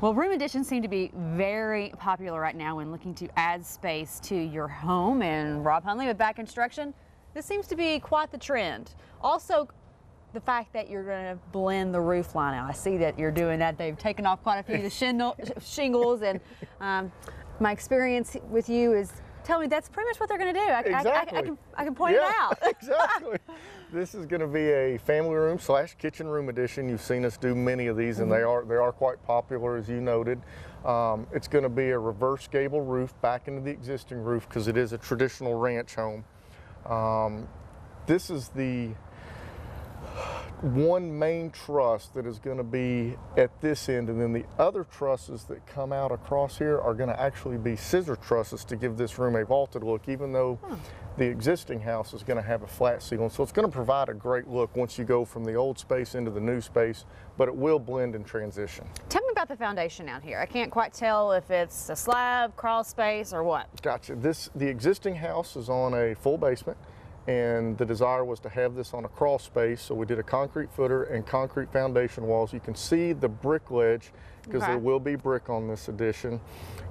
Well, room additions seem to be very popular right now when looking to add space to your home. And Rob Hunley with Back Construction, this seems to be quite the trend. Also, the fact that you're going to blend the roof line out. I see that you're doing that. They've taken off quite a few of the shingles, and my experience with you is tell me that's pretty much what they're going to do. Exactly. I can point it out. Exactly. This is going to be a family room / kitchen room addition. You've seen us do many of these, and they are quite popular, as you noted. It's going to be a reverse gable roof back into the existing roof because it is a traditional ranch home. This is the one main truss that is going to be at this end, and then the other trusses that come out across here are going to actually be scissor trusses to give this room a vaulted look, even though the existing house is going to have a flat ceiling. So it's going to provide a great look once you go from the old space into the new space, but it will blend and transition. Tell me about the foundation out here. I can't quite tell if it's a slab, crawl space, or what. Gotcha. The existing house is on a full basement, and the desire was to have this on a crawl space, so we did a concrete footer and concrete foundation walls. You can see the brick ledge because there will be brick on this addition.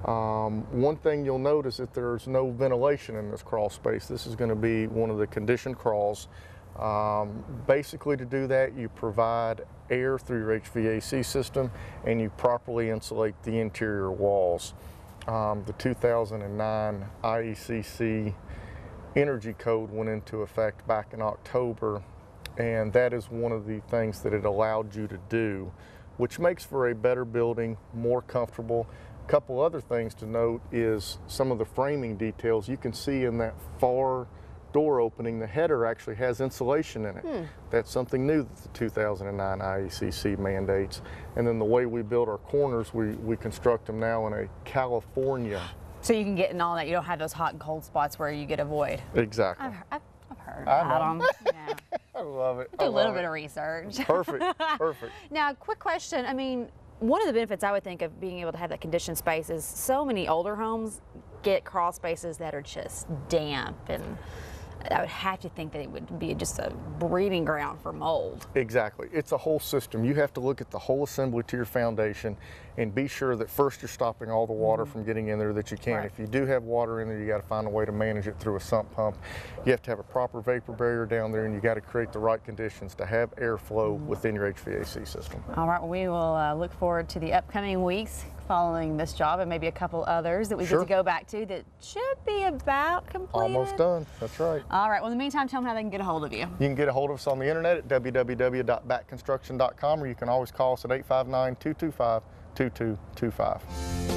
One thing you'll notice that there's no ventilation in this crawl space. This is going to be one of the conditioned crawls. Basically, to do that, you provide air through your HVAC system and you properly insulate the interior walls. The 2009 IECC Energy Code went into effect back in October, and that is one of the things that it allowed you to do, which makes for a better building, more comfortable. A couple other things to note is some of the framing details. You can see in that far door opening, the header actually has insulation in it. That's something new that the 2009 IECC mandates. And then the way we build our corners, we construct them now in a California. So you can get in all that. You don't have those hot and cold spots where you get a void. Exactly. I've heard about them. Yeah. I love it. Do a little bit of research. Perfect. Perfect. Now, quick question. I mean, one of the benefits I would think of being able to have that conditioned space is so many older homes get crawl spaces that are just damp, and I would have to think that it would be just a breeding ground for mold. Exactly. It's a whole system. You have to look at the whole assembly to your foundation and be sure that first you're stopping all the water from getting in there that you can. Right. If you do have water in there, you got to find a way to manage it through a sump pump. You have to have a proper vapor barrier down there, and you got to create the right conditions to have airflow within your HVAC system. All right, well, we will look forward to the upcoming weeks following this job, and maybe a couple others that we get to go back to that should be about completed. Almost done. That's right. All right, well, in the meantime, tell them how they can get a hold of you. You can get a hold of us on the internet at www.backconstruction.com, or you can always call us at 859-225-2225.